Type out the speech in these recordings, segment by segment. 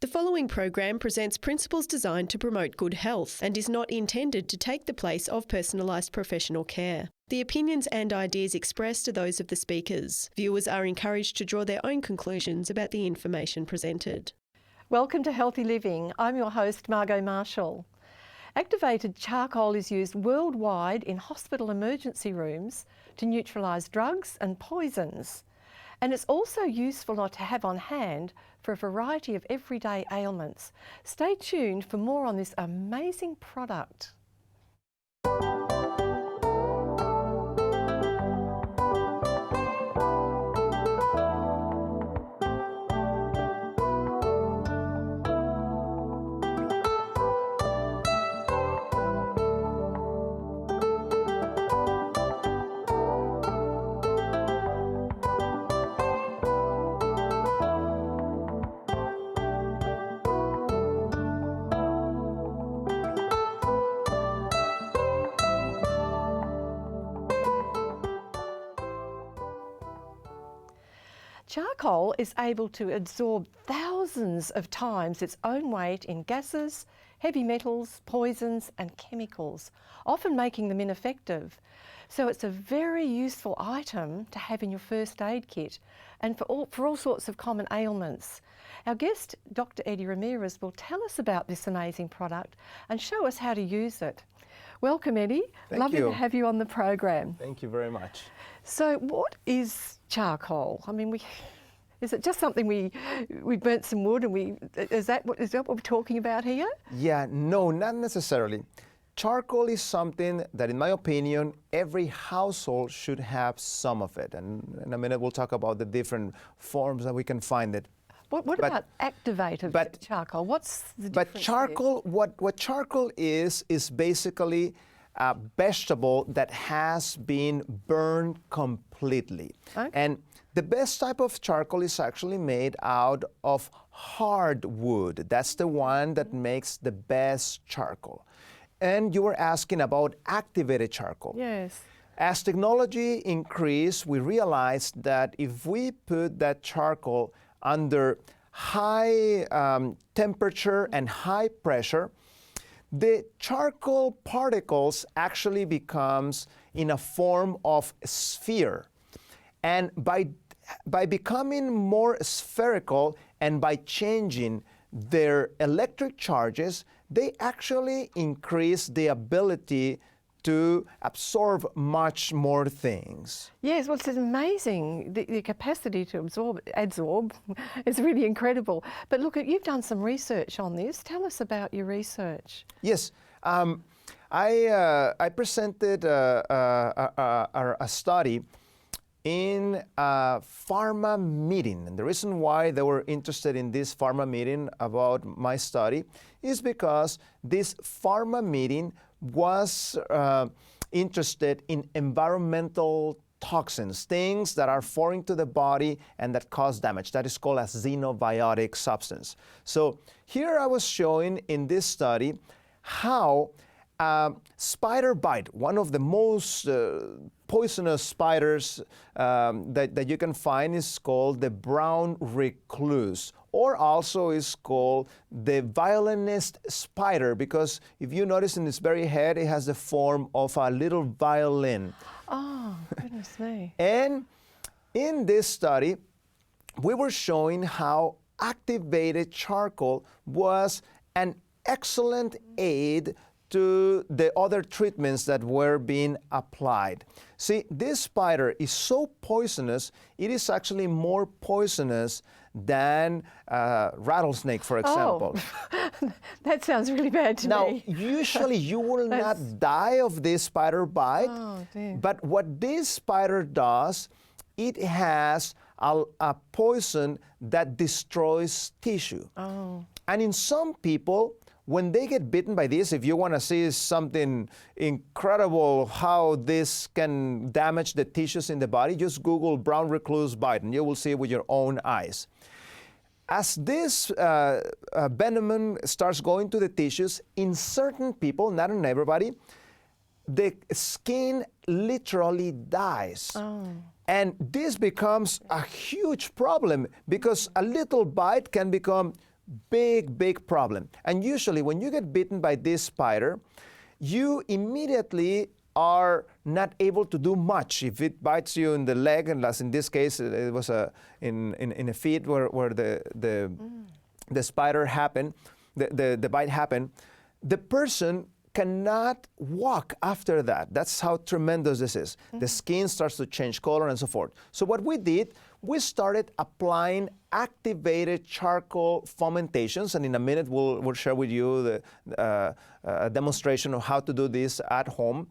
The following program presents principles designed to promote good health and is not intended to take the place of personalised professional care. The opinions and ideas expressed are those of the speakers. Viewers are encouraged to draw their own conclusions about the information presented. Welcome to Healthy Living. I'm your host, Margot Marshall. Activated charcoal is used worldwide in hospital emergency rooms to neutralise drugs and poisons. And it's also useful not to have on hand for a variety of everyday ailments. Stay tuned for more on this amazing product. Charcoal is able to absorb thousands of times its own weight in gases, heavy metals, poisons and chemicals, often making them ineffective. So it's a very useful item to have in your first aid kit and for all sorts of common ailments. Our guest, Dr. Eddie Ramirez, will tell us about this amazing product and show us how to use it. Welcome, Eddie. Lovely to have you on the program. Thank you very much. So what is charcoal? I mean, is it just something we burnt some wood and is that what we're talking about here? Yeah, no, not necessarily. Charcoal is something that, in my opinion, every household should have some of it. And in a minute, we'll talk about the different forms that we can find it. What about activated charcoal? What's the difference? But charcoal, what charcoal is basically a vegetable that has been burned completely. Okay. And the best type of charcoal is actually made out of hardwood. That's the one that makes the best charcoal. And you were asking about activated charcoal. Yes. As technology increased, we realized that if we put that charcoal under high temperature and high pressure, the charcoal particles actually becomes in a form of sphere. And by becoming more spherical and by changing their electric charges, they actually increase the ability to absorb much more things. Yes, well, it's amazing. The capacity to adsorb is really incredible. But look, you've done some research on this. Tell us about your research. Yes, I presented a study in a pharma meeting. And the reason why they were interested in this pharma meeting about my study is because this pharma meeting was interested in environmental toxins, things that are foreign to the body and that cause damage. That is called a xenobiotic substance. So here I was showing in this study how spider bite, one of the most poisonous spiders that you can find, is called the brown recluse, or also is called the violinist spider, because if you notice in its very head, it has the form of a little violin. Oh, goodness me. And in this study, we were showing how activated charcoal was an excellent aid to the other treatments that were being applied. See, this spider is so poisonous, it is actually more poisonous than rattlesnake, for example. Oh, that sounds really bad to me. Now, usually you will not die of this spider bite, but what this spider does, it has a poison that destroys tissue. Oh. And in some people, when they get bitten by this, if you want to see something incredible how this can damage the tissues in the body, just Google brown recluse bite and you will see it with your own eyes. As this venom starts going to the tissues, in certain people, not in everybody, the skin literally dies. Oh. And this becomes a huge problem because a little bite can become big problem. And usually when you get bitten by this spider, you immediately are not able to do much. If it bites you in the leg, and as in this case, it was in a feet where the spider happened, the bite happened, the person cannot walk after that. That's how tremendous this is. The skin starts to change color and so forth. So what we did, we started applying activated charcoal fomentations, and in a minute we'll share with you the demonstration of how to do this at home.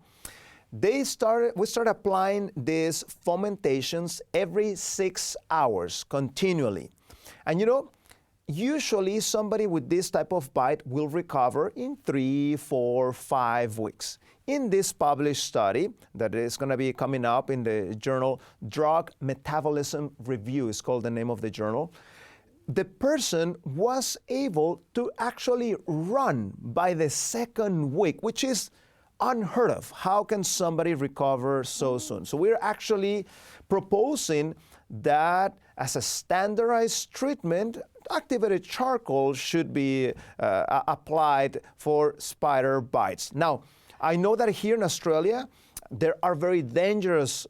We started applying these fomentations every 6 hours continually. And you know, usually somebody with this type of bite will recover in 3, 4, 5 weeks. In this published study that is going to be coming up in the journal Drug Metabolism Review is called the name of the journal, the person was able to actually run by the 2nd week, which is unheard of. How can somebody recover so soon? So we're actually proposing that as a standardized treatment, activated charcoal should be applied for spider bites. Now, I know that here in Australia, there are very dangerous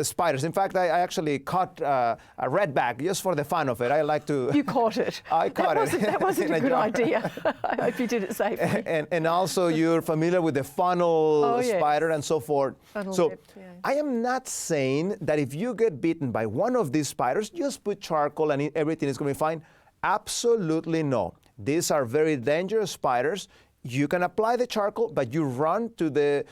spiders. In fact, I actually caught a redback just for the fun of it. I like to... You caught it. I caught it. That wasn't a good idea. I hope you did it safely. And also you're familiar with the funnel spider and so forth. So I am not saying that if you get bitten by one of these spiders, just put charcoal and everything is going to be fine. Absolutely no. These are very dangerous spiders. You can apply the charcoal, but you run to the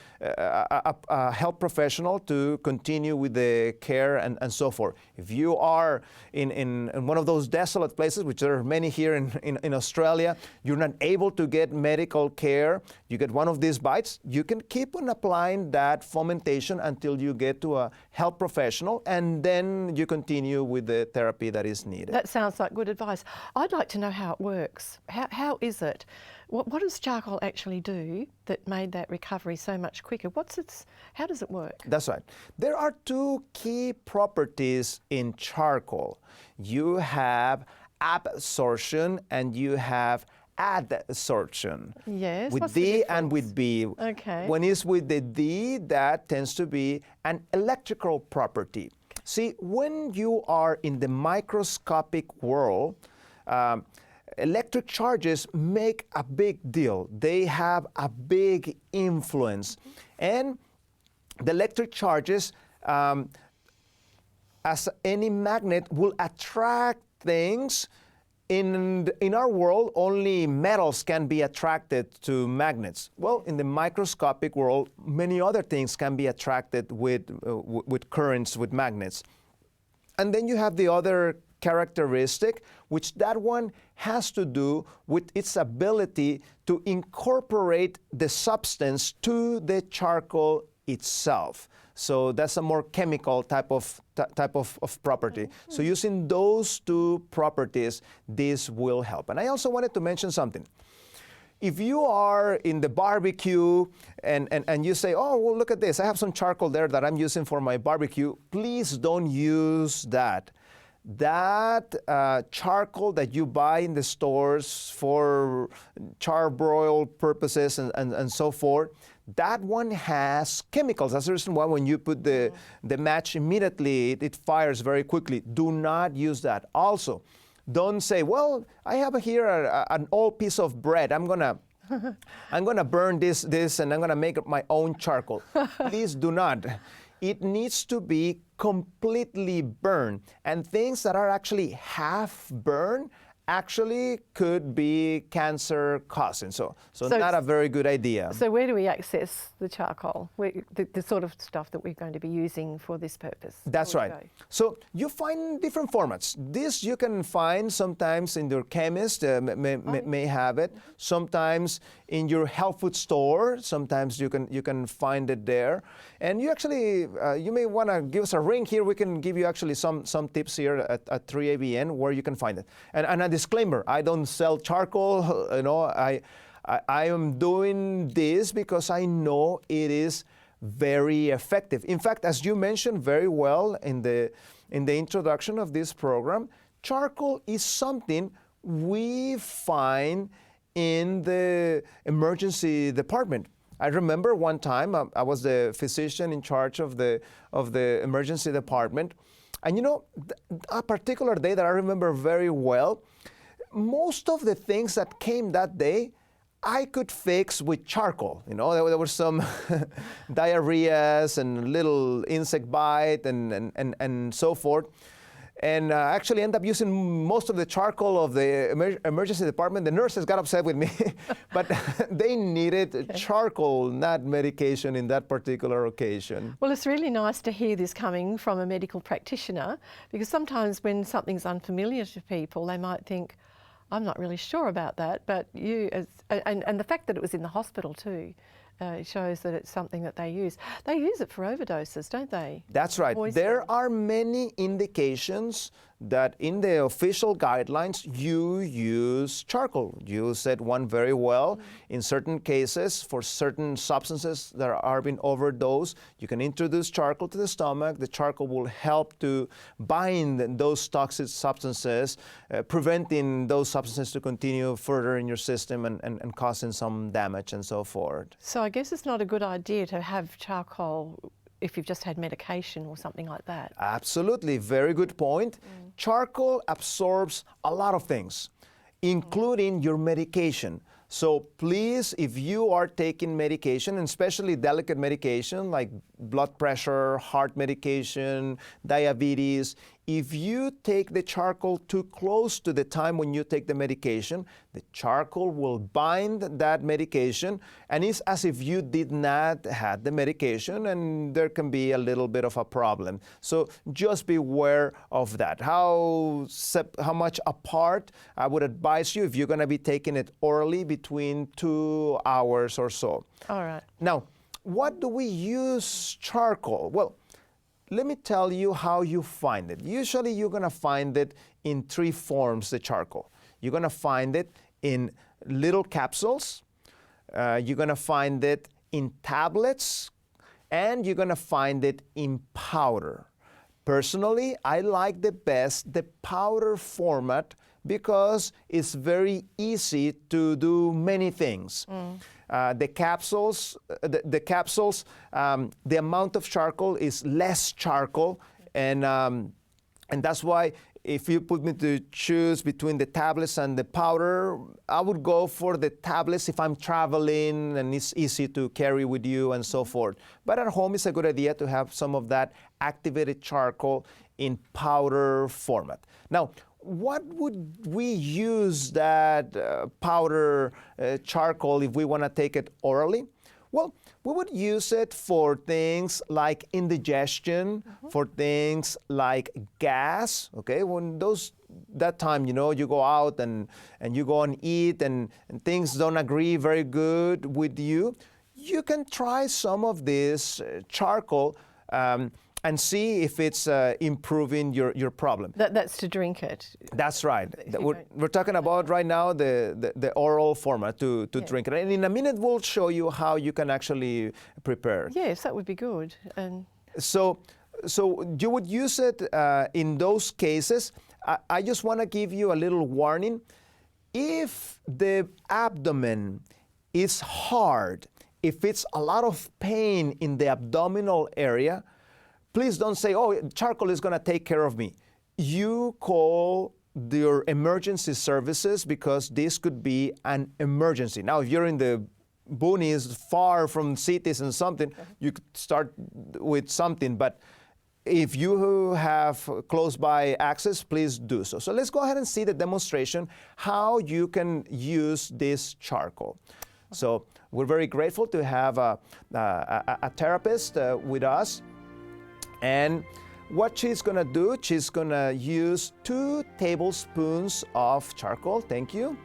health professional to continue with the care and so forth. If you are in one of those desolate places, which there are many here in Australia, you're not able to get medical care, you get one of these bites, you can keep on applying that fomentation until you get to a health professional, and then you continue with the therapy that is needed. That sounds like good advice. I'd like to know how it works. How is it? What does charcoal actually do that made that recovery so much quicker? How does it work? That's right. There are 2 key properties in charcoal. You have absorption and you have adsorption. Yes. With D and with B. Okay. When it's with the D, that tends to be an electrical property. See, when you are in the microscopic world, electric charges make a big deal. They have a big influence. And the electric charges, as any magnet, will attract things. In our world, only metals can be attracted to magnets. Well, in the microscopic world, many other things can be attracted with currents, with magnets. And then you have the other characteristic, which that one has to do with its ability to incorporate the substance to the charcoal itself. So that's a more chemical type of property. So using those 2 properties, this will help. And I also wanted to mention something. If you are in the barbecue and you say, oh, well, look at this, I have some charcoal there that I'm using for my barbecue, please don't use that. That charcoal that you buy in the stores for charbroil purposes and so forth, that one has chemicals. That's the reason why when you put the match immediately, it fires very quickly. Do not use that. Also, don't say, well, I have here an old piece of bread. I'm gonna burn this and I'm gonna make my own charcoal. Please do not. It needs to be completely burned. And things that are actually half burned actually could be cancer causing. So not a very good idea. So where do we access the charcoal? The sort of stuff that we're going to be using for this purpose? That's right. So you find different formats. This you can find sometimes in your chemist, may have it. Sometimes in your health food store, sometimes you can find it there. And you actually, you may want to give us a ring here. We can give you actually some tips here at 3ABN where you can find it. And a disclaimer, I don't sell charcoal. You know, I am doing this because I know it is very effective. In fact, as you mentioned very well in the introduction of this program, charcoal is something we find in the emergency department. I remember one time I was the physician in charge of the emergency department, and a particular day that I remember very well, most of the things that came that day I could fix with charcoal. There were some diarrheas and little insect bite and so forth. And I actually ended up using most of the charcoal of the emergency department. The nurses got upset with me, but they needed charcoal, not medication in that particular occasion. Well, it's really nice to hear this coming from a medical practitioner, because sometimes when something's unfamiliar to people, they might think, I'm not really sure about that, but and the fact that it was in the hospital too, shows that it's something that they use. They use it for overdoses, don't they? That's right. Poison. There are many indications that in the official guidelines you use charcoal. You said one very well. In certain cases, for certain substances that are being overdosed, you can introduce charcoal to the stomach. The charcoal will help to bind those toxic substances, preventing those substances to continue further in your system and causing some damage and so forth. So I guess it's not a good idea to have charcoal if you've just had medication or something like that. Absolutely, very good point. Charcoal absorbs a lot of things, including your medication. So please, if you are taking medication, and especially delicate medication like blood pressure, heart medication, diabetes, if you take the charcoal too close to the time when you take the medication, the charcoal will bind that medication, and it's as if you did not have the medication, and there can be a little bit of a problem. So just beware of that. How much apart? I would advise you, if you're going to be taking it orally, between 2 hours or so. All right. Now, what do we use charcoal? Well, let me tell you how you find it. Usually you're going to find it in 3 forms, the charcoal. You're going to find it in little capsules, you're going to find it in tablets, and you're going to find it in powder. Personally, I like the powder format, because it's very easy to do many things. The capsules, the amount of charcoal is less charcoal, and that's why if you put me to choose between the tablets and the powder, I would go for the tablets if I'm traveling and it's easy to carry with you and so forth. But at home, it's a good idea to have some of that activated charcoal in powder format. Now, what would we use that powder charcoal if we want to take it orally? Well, we would use it for things like indigestion, for things like gas, okay? When that time, you go out and you go and eat and things don't agree very good with you, you can try some of this charcoal and see if it's improving your problem. That's to drink it. That's right. We're talking about right now the oral format to drink it. And in a minute, we'll show you how you can actually prepare. Yes, that would be good. And so you would use it in those cases. I just want to give you a little warning. If the abdomen is hard, if it's a lot of pain in the abdominal area, please don't say, oh, charcoal is going to take care of me. You call your emergency services, because this could be an emergency. Now, if you're in the boonies, far from cities and something, you could start with something. But if you have close by access, please do so. So let's go ahead and see the demonstration, how you can use this charcoal. So we're very grateful to have a therapist with us. And what she's going to do, she's going to use 2 tablespoons of charcoal. Thank you.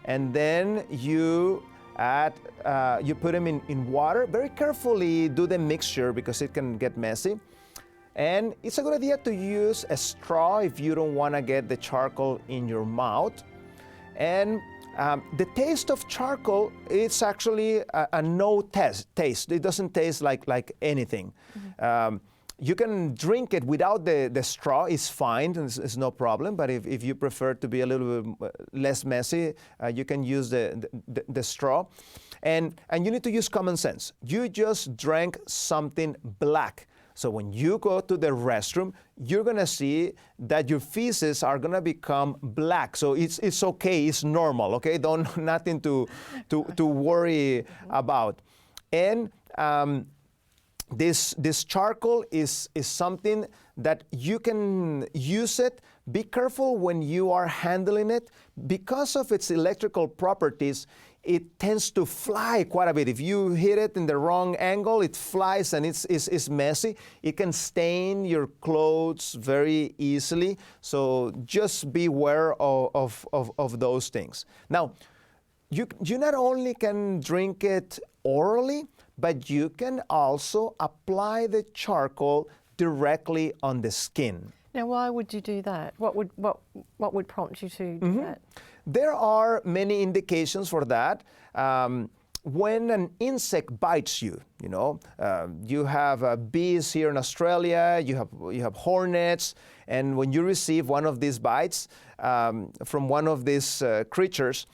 And then you put them in water. Very carefully do the mixture, because it can get messy. And it's a good idea to use a straw if you don't want to get the charcoal in your mouth. And the taste of charcoal, it's actually a no taste. It doesn't taste like anything. You can drink it without the straw, it's fine, it's no problem. But if you prefer to be a little bit less messy, you can use the straw. And you need to use common sense. You just drank something black. So when you go to the restroom, you're gonna see that your feces are gonna become black. So it's okay, it's normal, okay? Nothing to worry about. And this charcoal is something that you can use it. Be careful when you are handling it. Because of its electrical properties, it tends to fly quite a bit. If you hit it in the wrong angle, it flies and it's messy. It can stain your clothes very easily. So just beware of those things. Now, you not only can drink it orally, but you can also apply the charcoal directly on the skin. Now, why would you do that? What would prompt you to do that? There are many indications for that. When an insect bites you, you have bees here in Australia, you have hornets, and when you receive one of these bites from one of these creatures,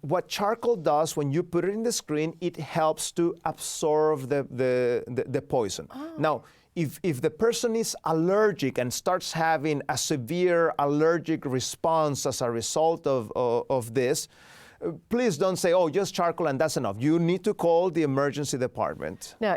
what charcoal does when you put it in the skin, it helps to absorb the poison. Oh. Now, if the person is allergic and starts having a severe allergic response as a result of this, please don't say, oh, just charcoal and that's enough. You need to call the emergency department. Now,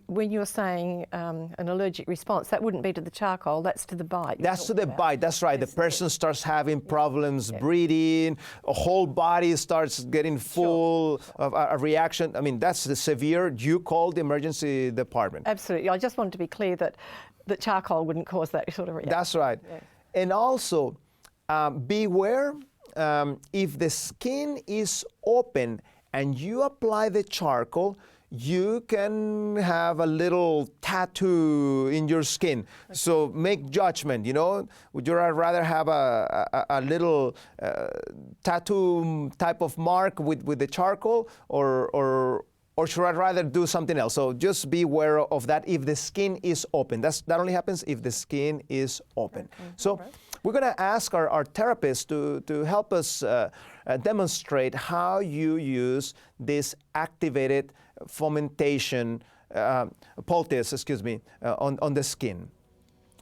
when you're saying an allergic response, that wouldn't be to the charcoal, that's to the bite. That's to the bite, that's right. The person starts having problems breathing, a whole body starts getting full of a reaction. I mean, that's the severe, you call the emergency department. Absolutely. I just wanted to be clear that charcoal wouldn't cause that sort of reaction. That's right. Yeah. And also, beware if the skin is open and you apply the charcoal, you can have a little tattoo in your skin. So make judgment, Would you rather have a little tattoo type of mark with the charcoal or should I rather do something else? So just be aware of that if the skin is open. That only happens if the skin is open. So we're going to ask our therapist to help us demonstrate how you use this activated fomentation poultice, on the skin.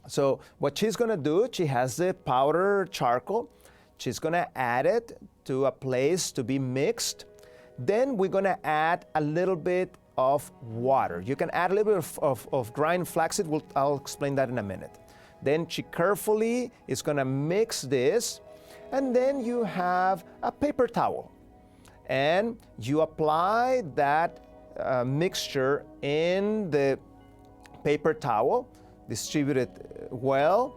So what she's going to do, she has the powder charcoal. She's going to add it to a place to be mixed. Then we're going to add a little bit of water. You can add a little bit of grind flaxseed. I'll explain that in a minute. Then she carefully is going to mix this, and then you have a paper towel. And you apply that mixture in the paper towel, distribute it well.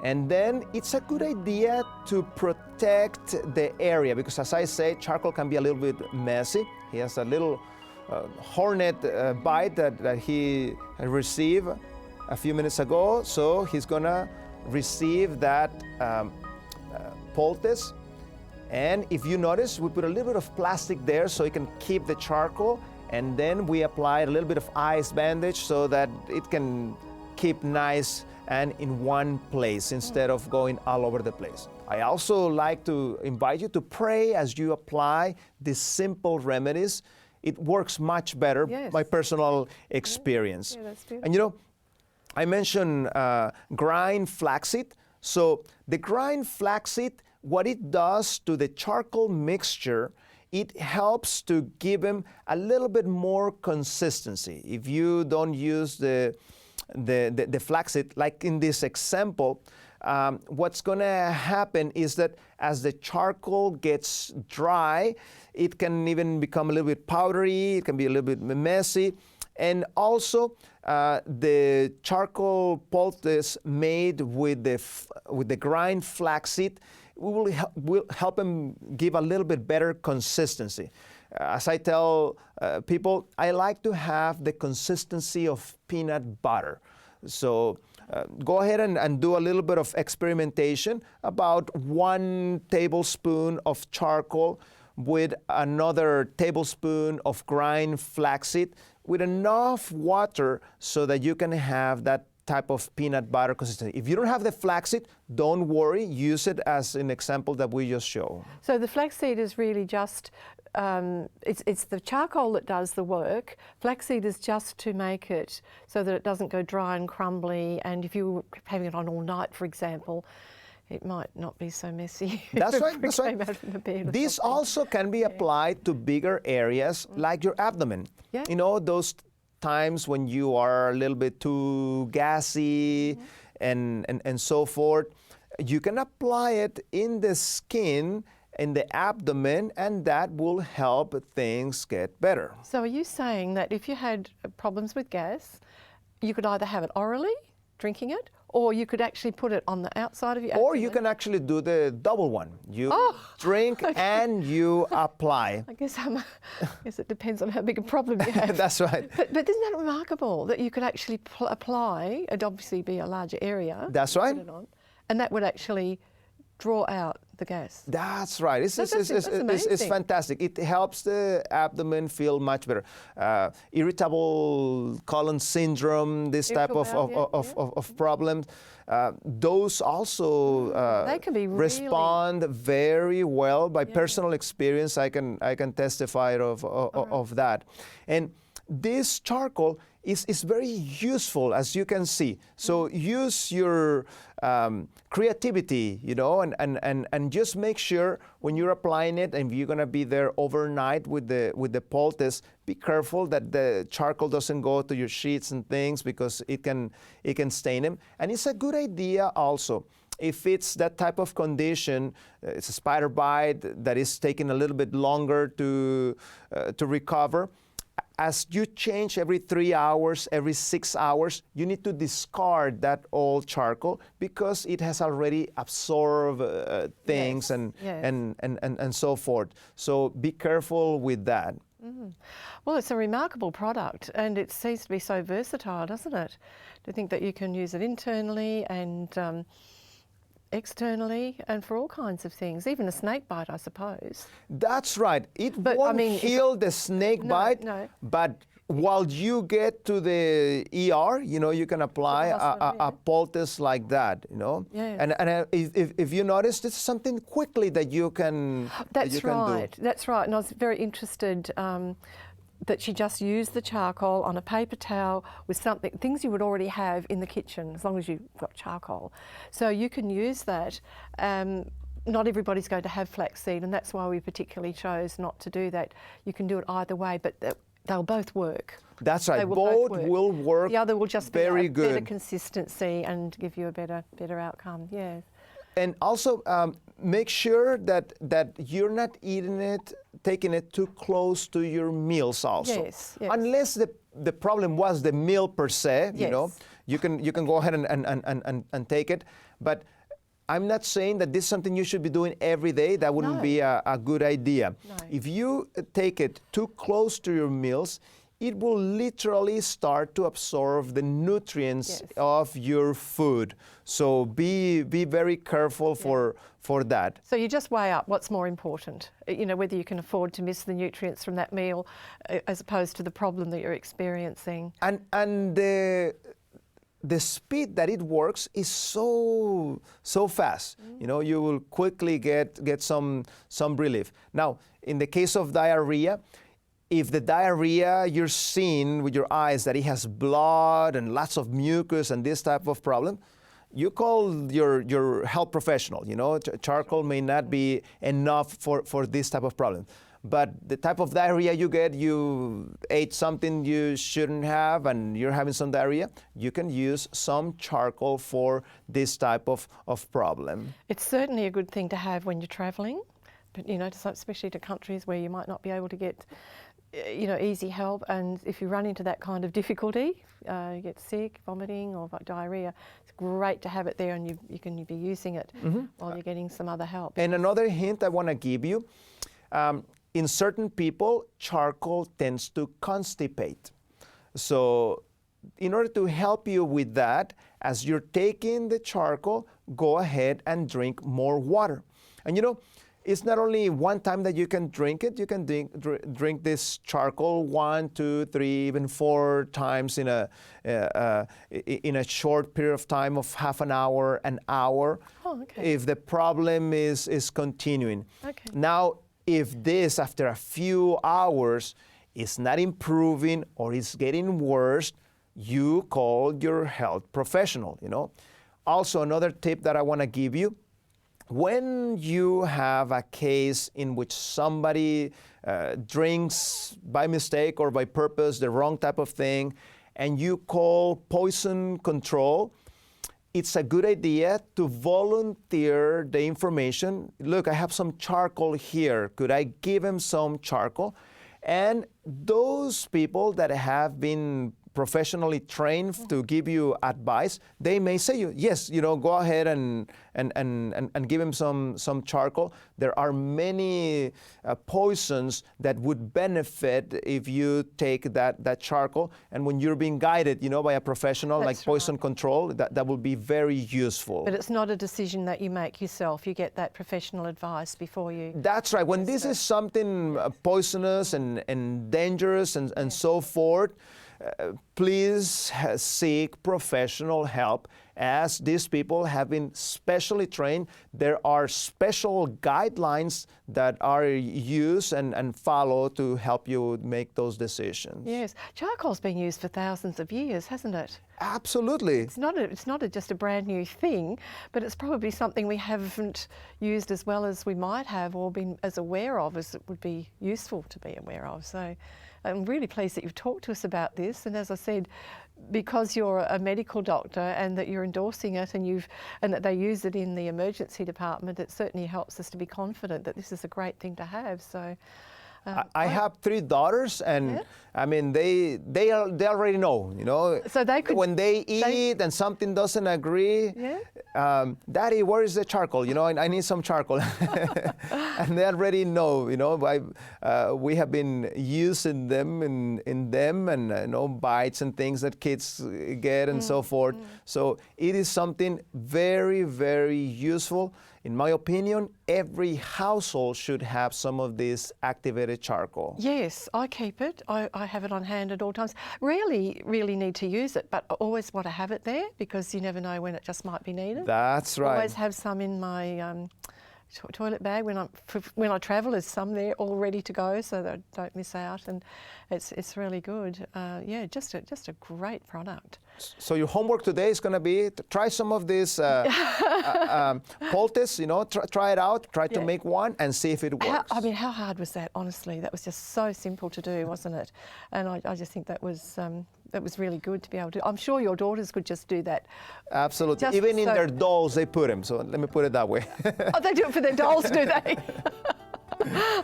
And then it's a good idea to protect the area because, as I say, charcoal can be a little bit messy. He has a little hornet bite that he received a few minutes ago, so he's gonna receive that poultice. And if you notice, we put a little bit of plastic there so it can keep the charcoal, and then we apply a little bit of ice bandage so that it can keep nice and in one place instead of going all over the place. I also like to invite you to pray as you apply these simple remedies. It works much better, my personal experience. Yeah, that's true. And I mentioned grind flaxseed. So the grind flaxseed, what it does to the charcoal mixture, it helps to give them a little bit more consistency. If you don't use the flaxseed, like in this example, what's going to happen is that as the charcoal gets dry, it can even become a little bit powdery, it can be a little bit messy. And also, the charcoal poultice made with the grind flaxseed will help them give a little bit better consistency. As I tell people, I like to have the consistency of peanut butter. So go ahead and do a little bit of experimentation, about 1 tablespoon of charcoal with another tablespoon of grind flaxseed. with enough water so that you can have that type of peanut butter consistency. If you don't have the flaxseed, don't worry, use it as an example that we just showed. So the flaxseed is really just, it's the charcoal that does the work. Flaxseed is just to make it so that it doesn't go dry and crumbly, and if you were having it on all night, for example, it might not be so messy. That's right, that's right. This also can be applied to bigger areas like your abdomen. Yeah. You know, those times when you are a little bit too gassy and so forth, you can apply it in the skin, in the abdomen, and that will help things get better. So are you saying that if you had problems with gas, you could either have it orally, drinking it, or you could actually put it on the outside of your abdomen? Or you can actually do the double one. You drink and you apply. I guess it depends on how big a problem you have. That's right. But isn't that remarkable that you could actually apply? It'd obviously be a larger area. That's right. Put it on, and that would actually draw out the gas. That's right. It's amazing. fantastic. It helps the abdomen feel much better. Irritable colon syndrome, this type of problems, those also they can be respond very well. By personal experience, I can testify of that. And this charcoal is very useful, as you can see. So use your creativity, you know, and just make sure when you're applying it, and you're gonna be there overnight with the poultice, be careful that the charcoal doesn't go to your sheets and things, because it can stain them. And it's a good idea also, if it's that type of condition, it's a spider bite that is taking a little bit longer to recover. As you change every 3 hours, every 6 hours, you need to discard that old charcoal, because it has already absorbed things and so forth. So be careful with that. Well, it's a remarkable product, and it seems to be so versatile, doesn't it? To think that you can use it internally and externally, and for all kinds of things, even a snake bite, I suppose. That's right. It won't heal the snake bite, but while you get to the ER, you know, you can apply a poultice like that, you know. Yeah. And if you notice, this is something quickly that you can That's right. do. That's right. And I was very interested that she just used the charcoal on a paper towel with things you would already have in the kitchen, as long as you've got charcoal. So you can use that. Not everybody's going to have flaxseed, and that's why we particularly chose not to do that. You can do it either way, but they'll both work. That's right. Both will work. The other will just be very a good. better consistency and give you a better outcome. Yeah. And also make sure that you're not taking it too close to your meals also. Yes. Unless the problem was the meal per se, you know, you can go ahead and take it. But I'm not saying that this is something you should be doing every day. That wouldn't be a good idea. No. If you take it too close to your meals, it will literally start to absorb the nutrients of your food. So be very careful for that. So you just weigh up what's more important, you know, whether you can afford to miss the nutrients from that meal as opposed to the problem that you're experiencing. And the speed that it works is so fast. You know, you will quickly get some relief. Now, in the case of diarrhea, if the diarrhea you're seeing with your eyes that it has blood and lots of mucus and this type of problem, you call your health professional. You know, charcoal may not be enough for this type of problem. But the type of diarrhea you get, you ate something you shouldn't have and you're having some diarrhea, you can use some charcoal for this type of problem. It's certainly a good thing to have when you're travelling, but, you know, especially to countries where you might not be able to get, you know, easy help. And if you run into that kind of difficulty, you get sick, vomiting or diarrhea, it's great to have it there, and you can be using it while you're getting some other help. And another hint I want to give you, in certain people, charcoal tends to constipate. So in order to help you with that, as you're taking the charcoal, go ahead and drink more water. And you know, it's not only one time that you can drink it. You can drink this charcoal 1, 2, 3, even 4 times in a short period of time of half an hour, an hour. Oh, okay. If the problem is continuing. Okay. Now, if this after a few hours is not improving or is getting worse, you call your health professional. Also, another tip that I want to give you. When you have a case in which somebody drinks by mistake or by purpose the wrong type of thing, and you call poison control, it's a good idea to volunteer the information. Look, I have some charcoal here. Could I give him some charcoal? And those people that have been professionally trained to give you advice, they may say yes, go ahead and give him some charcoal. There are many poisons that would benefit if you take that charcoal. And when you're being guided, by a professional like poison control, that will be very useful. But it's not a decision that you make yourself. You get that professional advice before you. That's right. When this is something poisonous and dangerous and so forth, please seek professional help, as these people have been specially trained. There are special guidelines that are used and followed to help you make those decisions. Yes, charcoal's been used for thousands of years, hasn't it? Absolutely. It's not just a brand new thing, but it's probably something we haven't used as well as we might have, or been as aware of as it would be useful to be aware of. So I'm really pleased that you've talked to us about this, and as I said, because you're a medical doctor and that you're endorsing it and that they use it in the emergency department, it certainly helps us to be confident that this is a great thing to have. So I have 3 daughters, and I mean they already know, So they could, when they eat and something doesn't agree. Daddy, where is the charcoal? I need some charcoal. And they already know. We have been using them in them, and bites and things that kids get and so forth. So it is something very, very useful. In my opinion, every household should have some of this activated charcoal. Yes, I keep it. I have it on hand at all times. Rarely really need to use it, but I always want to have it there because you never know when it just might be needed. That's right. I always have some in my toilet bag when I travel. There's some there all ready to go, so that I don't miss out, and it's really good. Just a great product. So your homework today is going to be to try some of these poultice. Try it out. Try to make one and see if it works. How hard was that? Honestly, that was just so simple to do, wasn't it? And I just think that was really good to be able to. I'm sure your daughters could just do that. Absolutely. Even in their dolls, they put them. So let me put it that way. Oh, they do it for their dolls, do they?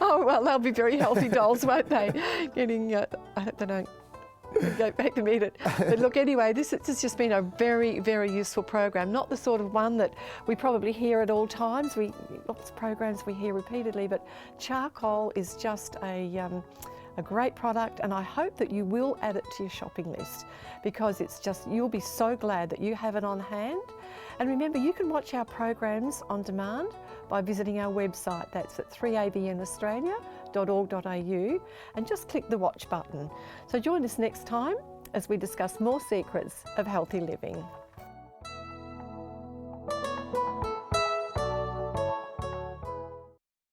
Oh, well, they'll be very healthy dolls, won't they? I hope they don't go back and eat it. But look, anyway, this has just been a very, very useful program. Not the sort of one that we probably hear at all times. Lots of programs we hear repeatedly, but charcoal is just a great product, and I hope that you will add it to your shopping list, because you'll be so glad that you have it on hand. And remember, you can watch our programs on demand by visiting our website. That's at 3abnaustralia.org.au, and just click the watch button. So join us next time as we discuss more secrets of healthy living.